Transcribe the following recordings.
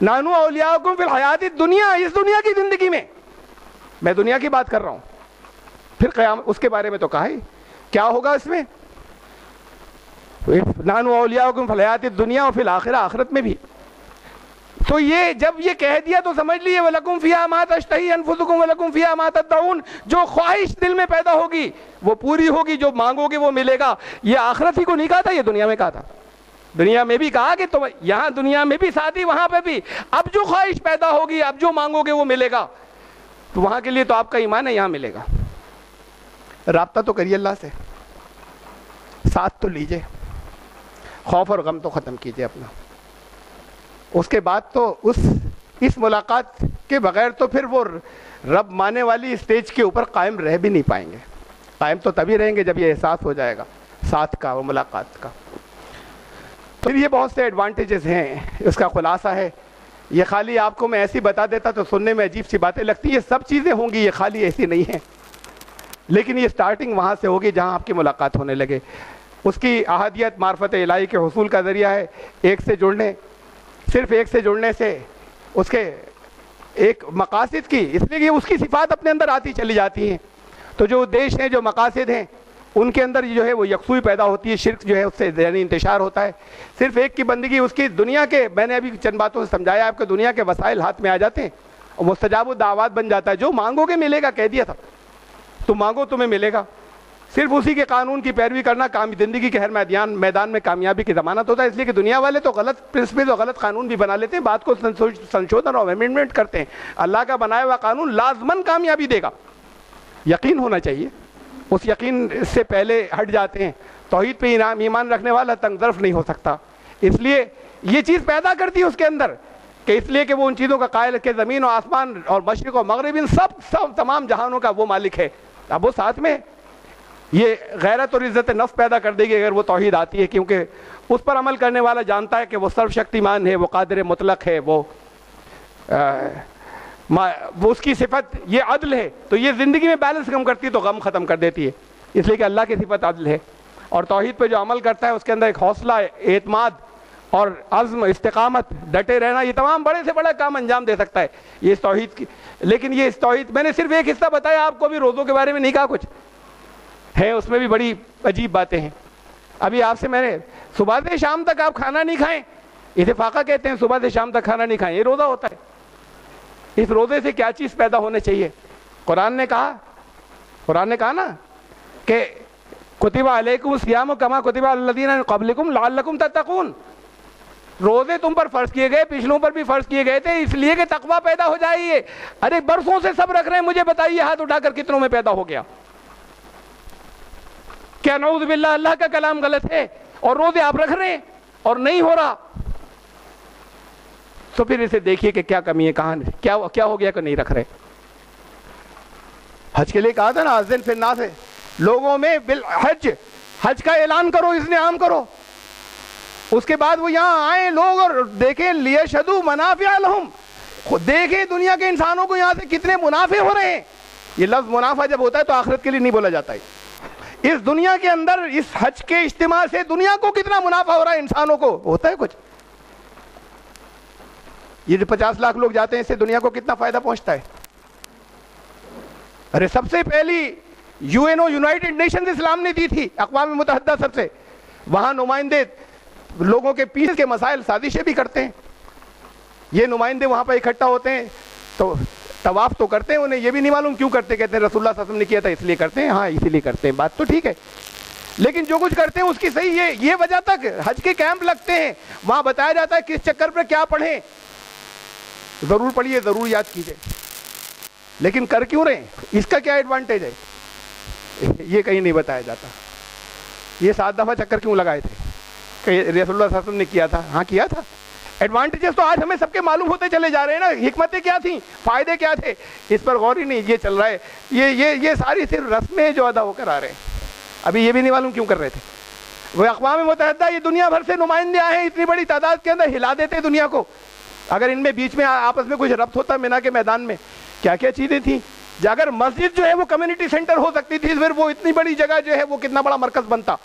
نانو اولیاءکم فی الحیات الدنیا، اس دنیا کی زندگی میں دنیا کی بات کر رہا ہوں. پھر قیامت اس کے بارے میں تو کہا ہی کیا ہوگا اس میں، نانو اولیاءکم فی الحیات الدنیا و فی الآخرہ، آخرت میں بھی. تو یہ جب یہ کہہ دیا تو سمجھ لیے وَلَكُمْ فِيهَا مَا تَشْتَهِي أَنفُسُكُمْ وَلَكُمْ فِيهَا مَا تَدَّعُونَ، جو خواہش دل میں پیدا ہوگی وہ پوری ہوگی، جو مانگو گے وہ ملے گا. یہ آخرت ہی کو نہیں کہا تھا، یہ دنیا میں کہا تھا. دنیا میں بھی کہا کہ تم یہاں دنیا میں بھی ساتھ ہی وہاں پہ بھی اب جو خواہش پیدا ہوگی، اب جو مانگو گے وہ ملے گا. تو وہاں کے لیے تو آپ کا ایمان ہے، یہاں ملے گا. رابطہ تو کریے اللہ سے، ساتھ تو لیجئے، خوف اور غم تو ختم کیجئے اپنا. اس کے بعد تو اس ملاقات کے بغیر تو پھر وہ رب مانے والی اسٹیج کے اوپر قائم رہ بھی نہیں پائیں گے. قائم تو تبھی رہیں گے جب یہ احساس ہو جائے گا ساتھ کا، وہ ملاقات کا. پھر یہ بہت سے ایڈوانٹیجز ہیں، اس کا خلاصہ ہے. یہ خالی آپ کو میں ایسی بتا دیتا تو سننے میں عجیب سی باتیں لگتی ہیں. یہ سب چیزیں ہوں گی، یہ خالی ایسی نہیں ہیں، لیکن یہ سٹارٹنگ وہاں سے ہوگی جہاں آپ کی ملاقات ہونے لگے. اس کی احادیت معرفت الہی کے حصول کا ذریعہ ہے. ایک سے جڑنے، صرف ایک سے جڑنے سے اس کے ایک مقاصد کی، اس لیے کہ اس کی صفات اپنے اندر آتی چلی جاتی ہیں. تو جو ادیش ہیں، جو مقاصد ہیں، ان کے اندر جو ہے وہ یکسوئی پیدا ہوتی ہے. شرک جو ہے اس سے ذہنی انتشار ہوتا ہے. صرف ایک کی بندگی، اس کی دنیا کے، میں نے ابھی چند باتوں سے سمجھایا آپ کو، دنیا کے وسائل ہاتھ میں آ جاتے ہیں اور مستجاب الدعوات بن جاتا ہے. جو مانگو گے ملے گا، کہہ دیا تھا. تم مانگو تمہیں ملے گا. صرف اسی کے قانون کی پیروی کرنا زندگی کے ہر میدان میں کامیابی کی ضمانت ہوتا ہے. اس لیے کہ دنیا والے تو غلط پرنسپل اور غلط قانون بھی بنا لیتے ہیں، بات کو سنشودھن اور امینڈمنٹ کرتے ہیں. اللہ کا بنایا ہوا قانون لازماً کامیابی دے گا، یقین ہونا چاہیے. اس یقین سے پہلے ہٹ جاتے ہیں. توحید پہ ایمان رکھنے والا تنگ ظرف نہیں ہو سکتا. اس لیے یہ چیز پیدا کرتی ہے اس کے اندر، کہ اس لیے کہ وہ ان چیزوں کا قائل کہ زمین و آسمان اور مشرق و مغرب، ان سب تمام جہانوں کا وہ مالک ہے. اب وہ ساتھ میں یہ غیرت اور عزت نفس پیدا کر دے گی اگر وہ توحید آتی ہے، کیونکہ اس پر عمل کرنے والا جانتا ہے کہ وہ سرو شکتیمان ہے، وہ قادر مطلق ہے، وہ اس کی صفت یہ عدل ہے. تو یہ زندگی میں بیلنس کم کرتی ہے، تو غم ختم کر دیتی ہے. اس لیے کہ اللہ کی صفت عدل ہے. اور توحید پہ جو عمل کرتا ہے اس کے اندر ایک حوصلہ، اعتماد اور عزم، استقامت، ڈٹے رہنا، یہ تمام بڑے سے بڑا کام انجام دے سکتا ہے یہ اس توحید کی. لیکن یہ اس توحید، میں نے صرف ایک حصہ بتایا آپ کو، بھی روزوں کے بارے میں نہیں کہا. کچھ ہے اس میں بھی بڑی عجیب باتیں ہیں. ابھی آپ سے میں نے صبح سے شام تک آپ کھانا نہیں کھائیں، اسے فاقہ کہتے ہیں. صبح سے شام تک کھانا نہیں کھائیں، یہ روزہ ہوتا ہے. اس روزے سے کیا چیز پیدا ہونے چاہیے؟ قرآن نے کہا نا کہ کتب علیکم الصیام کما کتب علی الذین من قبلکم لعلکم تتقون. روزے تم پر فرض کیے گئے، پچھلوں پر بھی فرض کیے گئے تھے، اس لیے کہ تقویٰ پیدا ہو جائے. ارے برسوں سے سب رکھ رہے ہیں، مجھے بتائیے ہاتھ اٹھا کر کتنوں میں پیدا ہو گیا؟ کیا نعوذ باللہ اللہ کا کلام غلط ہے اور روزے آپ رکھ رہے ہیں اور نہیں ہو رہا؟ تو پھر اسے دیکھیے کہ کیا کمی ہے، کہاں کیا ہو گیا کہ نہیں رکھ رہے. حج کے لیے کہا تھا نا، اذن فی الناس، لوگوں میں حج کا اعلان کرو، اذن عام کرو. اس کے بعد وہ یہاں آئیں لوگ اور دیکھیں لیشہدوا منافع لہم، خود دیکھیں دنیا کے انسانوں کو یہاں سے کتنے منافع ہو رہے ہیں. یہ لفظ منافع جب ہوتا ہے تو آخرت کے لیے نہیں بولا جاتا ہے. اس دنیا کے اندر اس حج کے اجتماع سے دنیا کو کتنا منافع ہو رہا ہے، انسانوں کو ہوتا ہے کچھ. یہ جو 50 لاکھ لوگ جاتے ہیں، اس سے دنیا کو کتنا فائدہ پہنچتا ہے. ارے سب سے پہلی UNO یونائٹڈ نیشنز اسلام نے دی تھی، اقوام متحدہ سب سے. وہاں نمائندے لوگوں کے پیس کے مسائل سازشیں بھی کرتے ہیں. یہ نمائندے وہاں پہ اکٹھا ہوتے ہیں تو طواف تو کرتے ہیں، انہیں یہ بھی نہیں معلوم کیوں کرتے. کہتے ہیں رسول اللہ صلی اللہ علیہ وسلم نے کیا تھا اس لیے کرتے ہیں. ہاں اسی لیے کرتے ہیں، بات تو ٹھیک ہے، لیکن جو کچھ کرتے ہیں اس کی صحیح یہ وجہ تک حج کے کیمپ لگتے ہیں، وہاں بتایا جاتا ہے کس چکر پہ کیا پڑھیں. ضرور پڑھیے، ضرور یاد کیجئے، لیکن کر کیوں رہے ہیں؟ اس کا کیا ایڈوانٹیج ہے؟ یہ کہیں نہیں بتایا جاتا. یہ 7 دفعہ چکر کیوں لگائے تھے کہ رسول اللہ صلی اللہ علیہ وسلم نے کیا تھا؟ ہاں کیا تھا. ایڈوانٹیجز تو آج ہمیں سب کے معلوم ہوتے چلے جا رہے ہیں نا. حکمتیں کیا تھیں، فائدے کیا تھے، اس پر غور ہی نہیں. یہ چل رہا ہے، یہ ساری صرف رسمیں جو ادا ہو کر آ رہے ہیں. ابھی یہ بھی نہیں معلوم کیوں کر رہے تھے. وہ اقوام متحدہ، یہ دنیا بھر سے نمائندے آئے ہیں، اتنی بڑی تعداد کے اندر ہلا دیتے دنیا کو. اگر ان میں بیچ میں آپس میں کچھ ربط ہوتا مینا کے میدان میں، کیا کیا چیزیں تھیں. اگر مسجد جو ہے وہ کمیونٹی سینٹر ہو سکتی تھی، پھر وہ اتنی بڑی جگہ جو ہے وہ کتنا بڑا مرکز بنتا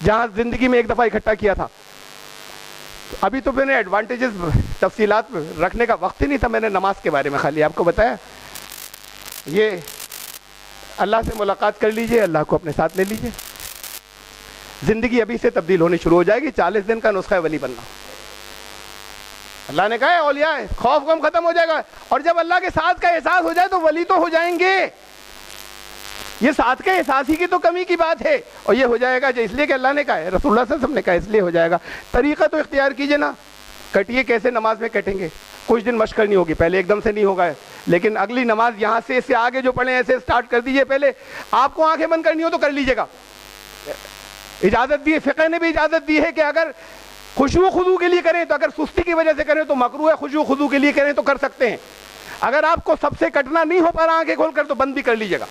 جہاں زندگی میں ایک دفعہ اکٹھا کیا تھا. ابھی تو میں نے ایڈوانٹیجز تفصیلات رکھنے کا وقت ہی نہیں تھا، میں نے نماز کے بارے میں خالی آپ کو بتایا. یہ اللہ سے ملاقات کر لیجئے، اللہ کو اپنے ساتھ لے لیجئے، زندگی ابھی سے تبدیل ہونی شروع ہو جائے گی. 40 دن کا نسخہ ہے ولی بننا. اللہ نے کہا ہے اولیاء خوف غم ختم ہو جائے گا، اور جب اللہ کے ساتھ کا احساس ہو جائے تو ولی تو ہو جائیں گے. یہ ساتھ کے احساس ہی کی تو کمی کی بات ہے، اور یہ ہو جائے گا جو اس لیے کہ اللہ نے کہا ہے، رسول اللہ صلی اللہ علیہ وسلم نے کہا اس لیے ہو جائے گا. طریقہ تو اختیار کیجئے نا، کٹیے کیسے نماز میں کٹیں گے. کچھ دن مشق کرنی ہوگی، پہلے ایک دم سے نہیں ہوگا، لیکن اگلی نماز یہاں سے اس سے آگے جو پڑھیں ایسے سٹارٹ کر دیجئے. پہلے آپ کو آنکھیں بند کرنی ہو تو کر لیجئے گا. اجازت دی ہے، فقہ نے بھی اجازت دی ہے کہ اگر خشوع و خضوع کے لیے کریں تو، اگر سستی کی وجہ سے کریں تو مکروہ ہے، خشوع و خضوع کے لیے کریں تو کر سکتے ہیں. اگر آپ کو سب سے کٹنا نہیں ہو پا رہا آنکھیں کھول کر تو بند بھی کر لیجئے گا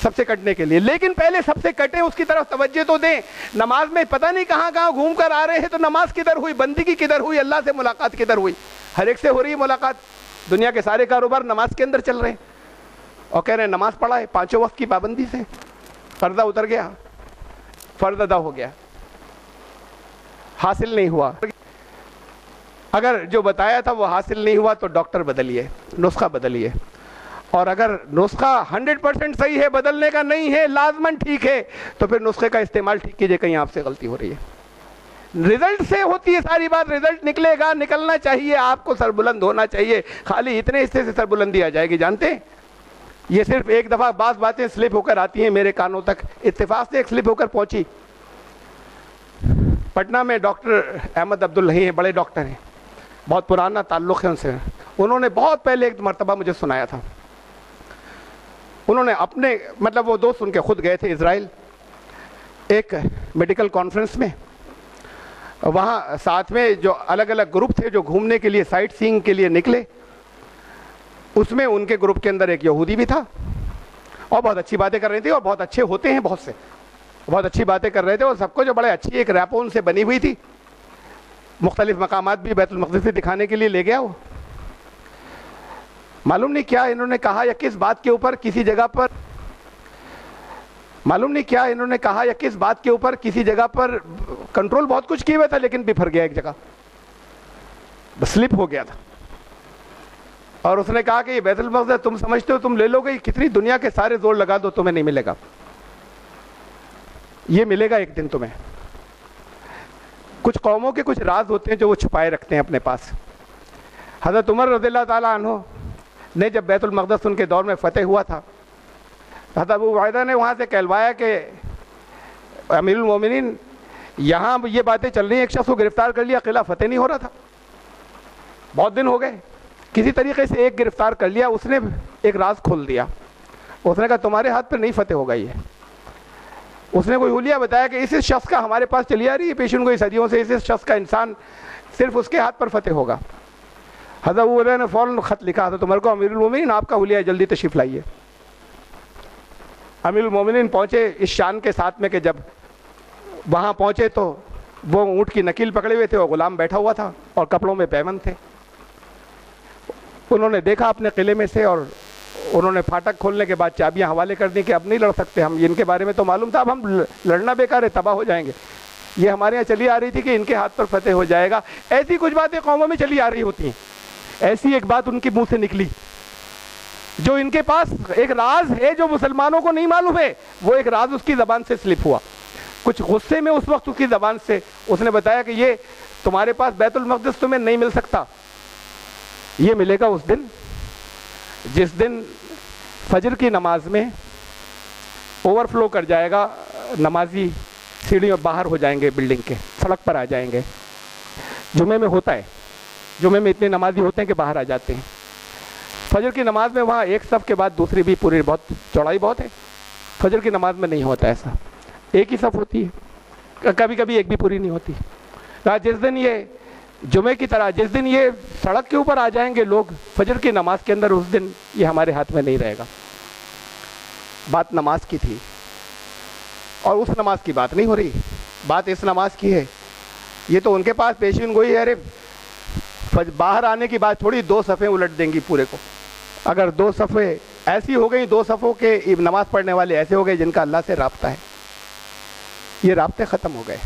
سب سے کٹنے کے لیے، لیکن پہلے سب سے کٹیں اس کی طرف توجہ تو دیں. نماز میں پتہ نہیں کہاں کہاں گھوم کر آ رہے ہیں، تو نماز کدھر ہوئی، بندگی کدھر ہوئی، اللہ سے ملاقات کدھر ہوئی. ہر ایک سے ہو رہی ہے ملاقات. دنیا کے سارے کاروبار نماز کے اندر چل رہے ہیں، اور کہہ رہے ہیں نماز پڑھا ہے 5 وقت کی پابندی سے، پردہ اتر گیا، فرض ادا ہو گیا، حاصل نہیں ہوا. اگر جو بتایا تھا وہ حاصل نہیں ہوا تو ڈاکٹر بدلیے، نسخہ بدلیے. اور اگر نسخہ 100% صحیح ہے، بدلنے کا نہیں ہے، لازماً ٹھیک ہے، تو پھر نسخے کا استعمال ٹھیک کیجئے، کہیں آپ سے غلطی ہو رہی ہے. رزلٹ سے ہوتی ہے ساری بات، رزلٹ نکلے گا، نکلنا چاہیے، آپ کو سربلند ہونا چاہیے. خالی اتنے حصے سے سربلندی آ جائے گی، جانتے ہیں یہ صرف ایک دفعہ بعض باتیں سلپ ہو کر آتی ہیں میرے کانوں تک. اتفاق سے ایک سلپ ہو کر پہنچی. پٹنہ میں ڈاکٹر احمد عبداللہی ہیں، بڑے ڈاکٹر ہیں، بہت پرانا تعلق ہے ان سے. انہوں نے بہت پہلے ایک مرتبہ مجھے سنایا تھا. انہوں نے اپنے مطلب وہ دوست ان کے خود گئے تھے اسرائیل ایک میڈیکل کانفرنس میں. وہاں ساتھ میں جو الگ الگ گروپ تھے جو گھومنے کے لیے سائٹ سینگ کے لیے نکلے، اس میں ان کے گروپ کے اندر ایک یہودی بھی تھا، اور بہت اچھی باتیں کر رہے تھے، اور بہت اچھے ہوتے ہیں، بہت سے بہت اچھی باتیں کر رہے تھے، اور سب کو جو بڑے اچھی ایک ریپو ان سے بنی ہوئی تھی. مختلف مقامات بھی بیت المقدس سے دکھانے کے لیے لے گیا. وہ معلوم نہیں کیا انہوں نے کہا یا کس بات کے اوپر کسی جگہ پر، معلوم نہیں کیا انہوں نے کہا یا کس بات کے اوپر کسی جگہ پر کنٹرول بہت کچھ کیے ہوئے تھا، لیکن بفر گیا ایک جگہ، سلپ ہو گیا تھا. اور اس نے کہا کہ یہ بیت المقدس تم سمجھتے ہو تم لے لو گے، کتنی دنیا کے سارے زور لگا دو تمہیں نہیں ملے گا، یہ ملے گا ایک دن تمہیں. کچھ قوموں کے کچھ راز ہوتے ہیں جو وہ چھپائے رکھتے ہیں اپنے پاس. حضرت عمر رضی اللہ تعالیٰ عنہ نے جب بیت المقدس ان کے دور میں فتح ہوا تھا، حضرت ابو عبیدہ نے وہاں سے کہلوایا کہ امیر المومنین یہاں یہ باتیں چل رہی ہیں، ایک شخص کو گرفتار کر لیا، قلعہ فتح نہیں ہو رہا تھا، بہت دن ہو گئے، کسی طریقے سے ایک گرفتار کر لیا، اس نے ایک راز کھول دیا. اس نے کہا تمہارے ہاتھ پہ نہیں فتح ہوگا یہ. اس نے کوئی حلیہ بتایا کہ اس شخص کا ہمارے پاس چلی آ رہی ہے پیشن گوئی صدیوں سے، اس شخص کا انسان صرف اس کے ہاتھ پر فتح ہوگا. حضرت ابو عبیدہ نے فوراً خط لکھا تھا تمہارے کو امیر المومنین آپ کا حلیہ ہے، جلدی تشریف لائیے. امیر المومنین پہنچے اس شان کے ساتھ میں کہ جب وہاں پہنچے تو وہ اونٹ کی نکیل پکڑے ہوئے تھے، اور غلام بیٹھا ہوا تھا اور کپڑوں میں پیوند تھے. انہوں نے دیکھا اپنے قلعے میں سے، اور انہوں نے پھاٹک کھولنے کے بعد چابیاں حوالے کر دی کہ اب نہیں لڑ سکتے ہم، ان کے بارے میں تو معلوم تھا اب ہم لڑنا بیکار ہے، تباہ ہو جائیں گے. یہ ہمارے یہاں چلی آ رہی تھی کہ ان کے ہاتھ پر فتح ہو جائے گا. ایسی کچھ باتیں قوموں میں چلی آ رہی ہوتی ہیں. ایسی ایک بات ان کے منہ سے نکلی جو ان کے پاس ایک راز ہے جو مسلمانوں کو نہیں معلوم ہے، وہ ایک راز اس کی زبان سے سلپ ہوا. کچھ غصے میں اس وقت اس کی زبان سے اس نے بتایا کہ یہ تمہارے پاس بیت المقدس تمہیں نہیں مل سکتا، یہ ملے گا اس دن جس دن فجر کی نماز میں اوور فلو کر جائے گا، نمازی سیڑھیوں باہر ہو جائیں گے، بلڈنگ کے سڑک پر آ جائیں گے. جمعے میں ہوتا ہے، جمعے میں اتنے نمازی ہوتے ہیں کہ باہر آ جاتے ہیں. فجر کی نماز میں وہاں ایک صف کے بعد دوسری بھی پوری، بہت چوڑائی بہت ہے. فجر کی نماز میں نہیں ہوتا ایسا، ایک ہی صف ہوتی ہے، کبھی کبھی ایک بھی پوری نہیں ہوتی. جس دن یہ جمعے کی طرح جس دن یہ سڑک کے اوپر آ جائیں گے لوگ فجر کی نماز کے اندر، اس دن یہ ہمارے ہاتھ میں نہیں رہے گا. بات نماز کی تھی، اور اس نماز کی بات نہیں ہو رہی، بات اس نماز کی ہے. یہ تو ان کے پاس پیشین گوئی ہے، ارے باہر آنے کی بات تھوڑی، 2 صفیں الٹ دیں گی پورے کو. اگر 2 صفیں ایسی ہو گئیں، 2 صفوں کے نماز پڑھنے والے ایسے ہو گئے جن کا اللہ سے رابطہ ہے، یہ رابطے ختم ہو گئے.